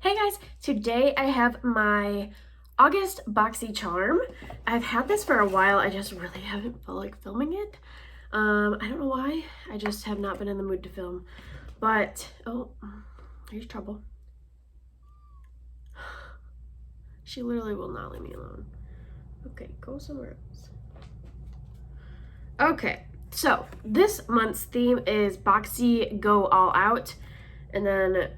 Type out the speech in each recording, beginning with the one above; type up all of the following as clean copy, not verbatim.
Hey guys, today I have my August Boxycharm. I've had this for a while, I just really haven't felt like filming it. I don't know why, I just have not been in the mood to film. But, oh, here's trouble. She literally will not leave me alone. Okay, go somewhere else. Okay, so this month's theme is Boxy Go All Out. And then,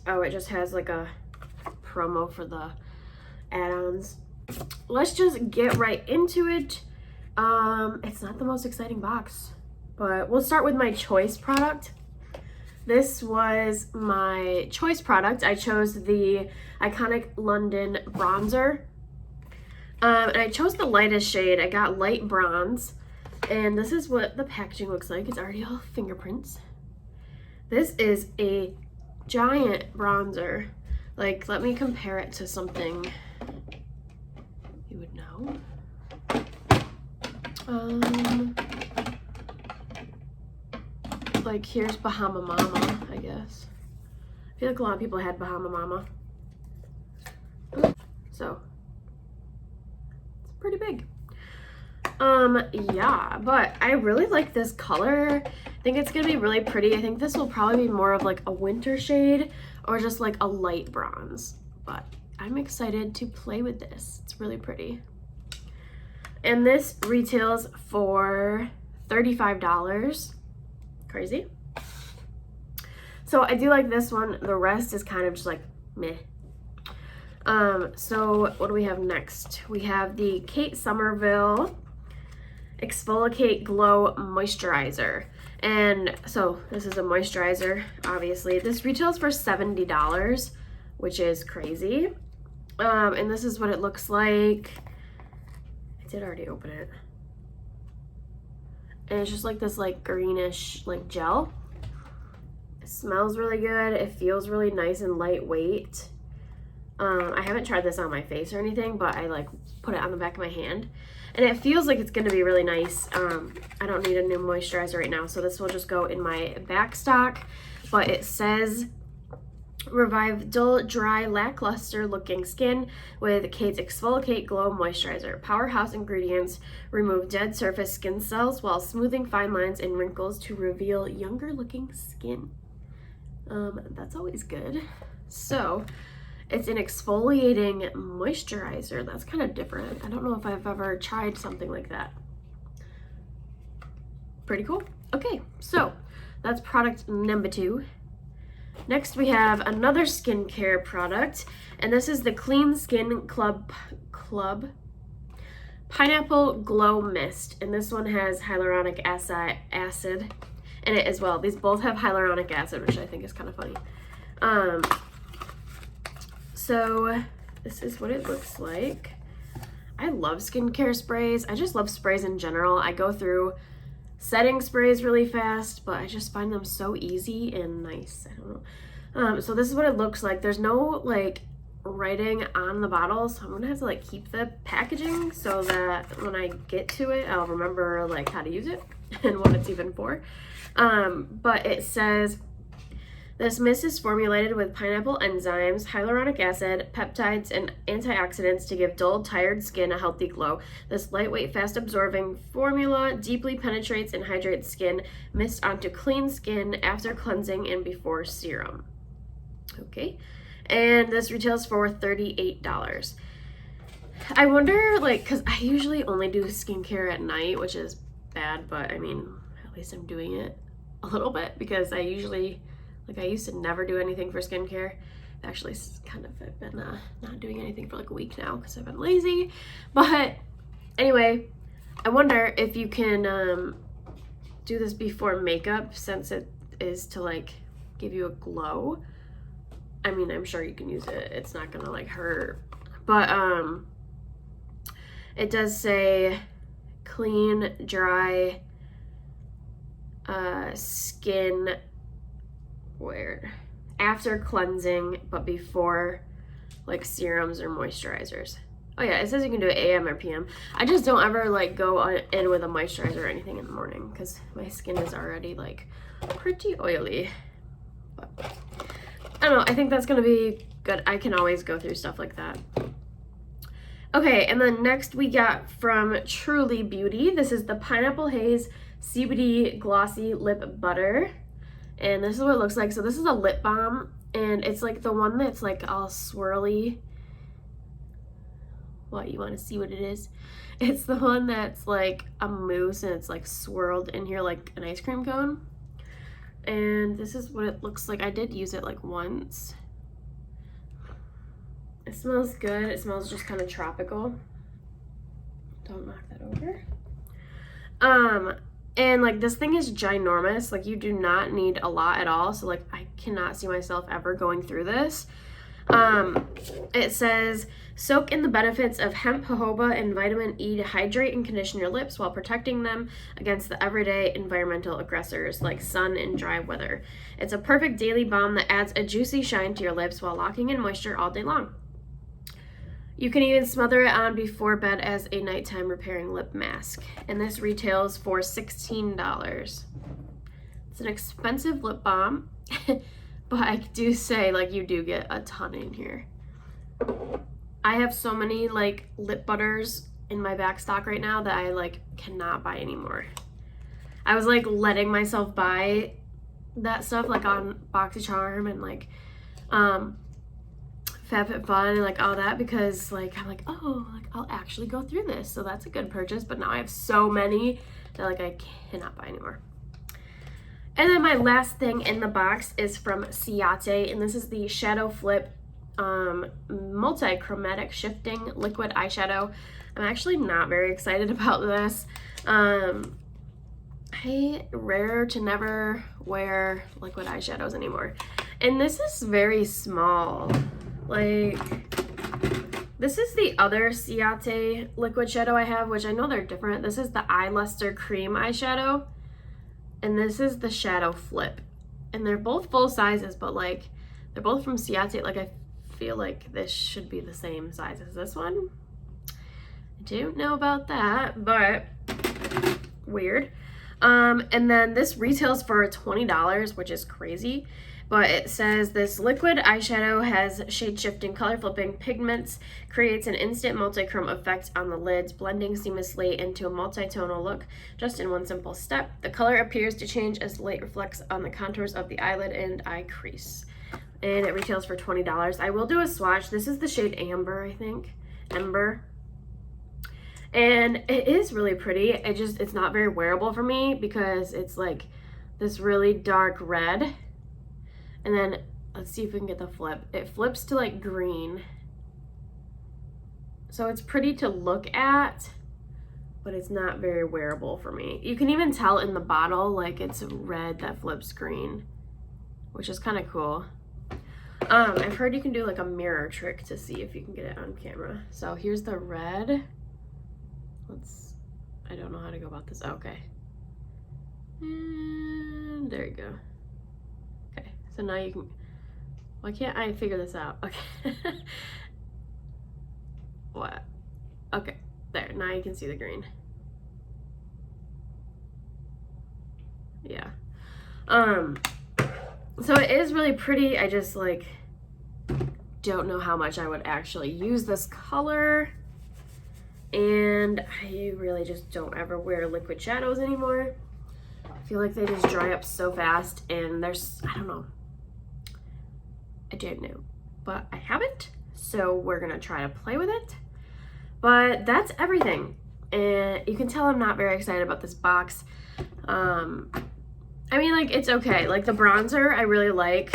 oh, it just has like a promo for the add-ons. Let's just get right into it. It's not the most exciting box, but we'll start with my choice product. This was my choice product. I chose the Iconic London Bronzer. And I chose the lightest shade. I got light bronze. And this is what the packaging looks like. It's already all fingerprints. This is a giant bronzer. Like, let me compare it to something you would know. Like, here's Bahama Mama, I guess. I feel like a lot of people had Bahama Mama. So, it's pretty big. Yeah, but I really like this color. I think it's gonna be really pretty. I think this will probably be more of like a winter shade or just like a light bronze, but I'm excited to play with this. It's really pretty. And this retails for $35. Crazy. So I do like this one. The rest is kind of just like meh. So what do we have next? We have the Kate Somerville Exfolikate Glow Moisturizer. And so this is a moisturizer, obviously. This retails for $70, which is crazy. And this is what it looks like. I did already open it. And it's just like this like greenish like gel. It smells really good. It feels really nice and lightweight. I haven't tried this on my face or anything, but I like put it on the back of my hand. And it feels like it's going to be really nice. I don't need a new moisturizer right now, so this will just go in my back stock. But it says, revive dull, dry, lackluster looking skin with Kate's Exfolikate Glow Moisturizer. Powerhouse ingredients remove dead surface skin cells while smoothing fine lines and wrinkles to reveal younger looking skin. That's always good. So, it's an exfoliating moisturizer. That's kind of different. I don't know if I've ever tried something like that. Pretty cool. Okay, so that's product number 2. Next we have another skincare product, and this is the Clean Skin Club Pineapple Glow Mist. And this one has hyaluronic acid in it as well. These both have hyaluronic acid, which I think is kind of funny. So this is what it looks like. I love skincare sprays. I just love sprays in general. I go through setting sprays really fast, but I just find them so easy and nice. I don't know. So this is what it looks like. There's no like writing on the bottle, so I'm gonna have to like keep the packaging so that when I get to it, I'll remember like how to use it and what it's even for. But it says, this mist is formulated with pineapple enzymes, hyaluronic acid, peptides, and antioxidants to give dull, tired skin a healthy glow. This lightweight, fast-absorbing formula deeply penetrates and hydrates skin, mist onto clean skin after cleansing and before serum. Okay, and this retails for $38. I wonder, like, because I usually only do skincare at night, which is bad, but I mean, at least I'm doing it a little bit because I usually... Like, I used to never do anything for skincare. Actually, kind of, I've been not doing anything for like a week now because I've been lazy. But anyway, I wonder if you can do this before makeup, since it is to like give you a glow. I mean, I'm sure you can use it. It's not gonna like hurt. But it does say clean, dry skin where after cleansing but before like serums or moisturizers. Oh yeah, it says you can do it AM or PM. I just don't ever like go in with a moisturizer or anything in the morning because my skin is already like pretty oily. But I don't know, I think that's gonna be good. I can always go through stuff like that. Okay, and then next we got from Truly Beauty. This is the Pineapple Haze CBD Glossy Lip Butter. And this is what it looks like. So this is a lip balm, and it's like the one that's like all swirly. What, you want to see what it is? It's the one that's like a mousse and it's like swirled in here like an ice cream cone. And this is what it looks like. I did use it like once. It smells good. It smells just kind of tropical. Don't knock that over. And like this thing is ginormous. Like you do not need a lot at all. So like I cannot see myself ever going through this. It says, soak in the benefits of hemp jojoba and vitamin E to hydrate and condition your lips while protecting them against the everyday environmental aggressors like sun and dry weather. It's a perfect daily balm that adds a juicy shine to your lips while locking in moisture all day long. You can even smother it on before bed as a nighttime repairing lip mask. And this retails for $16. It's an expensive lip balm, but I do say like you do get a ton in here. I have so many like lip butters in my back stock right now that I like cannot buy anymore. I was like letting myself buy that stuff like on Boxycharm and like FabFitFun and like all that because like I'm like, oh, like I'll actually go through this, so that's a good purchase. But now I have so many that like I cannot buy anymore. And then my last thing in the box is from Ciate, and this is the Shadow Flip multi-chromatic shifting liquid eyeshadow. I'm actually not very excited about this. I rare to never wear liquid eyeshadows anymore, and this is very small. Like, this is the other Ciate liquid shadow I have, which I know they're different. This is the Eye Luster Cream eyeshadow, and this is the Shadow Flip. And they're both full sizes, but like, they're both from Ciate. Like, I feel like this should be the same size as this one. I don't know about that, but weird. And then this retails for $20, which is crazy. But it says this liquid eyeshadow has shade-shifting, color-flipping pigments, creates an instant multi-chrome effect on the lids, blending seamlessly into a multi-tonal look just in one simple step. The color appears to change as light reflects on the contours of the eyelid and eye crease. And it retails for $20. I will do a swatch. This is the shade Amber, I think. Ember. And it is really pretty. It's not very wearable for me because it's like this really dark red. And then let's see if we can get the flip. It flips to like green. So it's pretty to look at, but it's not very wearable for me. You can even tell in the bottle, like it's red that flips green, which is kind of cool. I've heard you can do like a mirror trick to see if you can get it on camera. So here's the red. I don't know how to go about this. Okay. And there you go. Okay, so now you can, why can't I figure this out? Okay. What? Okay, there, now you can see the green. Yeah. So it is really pretty. I just like don't know how much I would actually use this color. And I really just don't ever wear liquid shadows anymore. I feel like they just dry up so fast, and I don't know. I don't know, but I haven't, so we're gonna try to play with it. But that's everything, and you can tell I'm not very excited about this box. I mean, like, it's okay. Like, the bronzer I really like.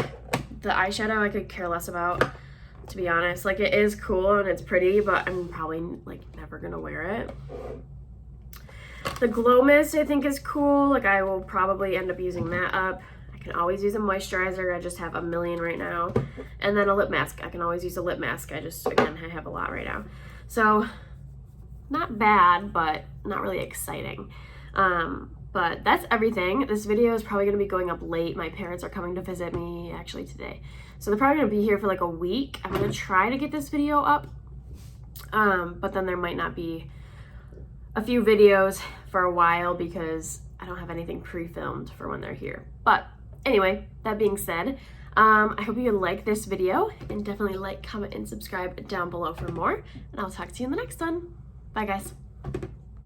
The eyeshadow I could care less about, to be honest. Like, it is cool and it's pretty, but I'm probably like never gonna wear it. The glow mist I think is cool. Like, I will probably end up using that up. I can always use a moisturizer. I just have a million right now. And then a lip mask. I can always use a lip mask. I have a lot right now. So not bad, but not really exciting. But that's everything. This video is probably gonna be going up late. My parents are coming to visit me actually today. So they're probably gonna be here for like a week. I'm gonna try to get this video up. But then there might not be a few videos for a while because I don't have anything pre-filmed for when they're here. But anyway, that being said, I hope you like this video, and definitely like, comment, and subscribe down below for more, and I'll talk to you in the next one. Bye guys.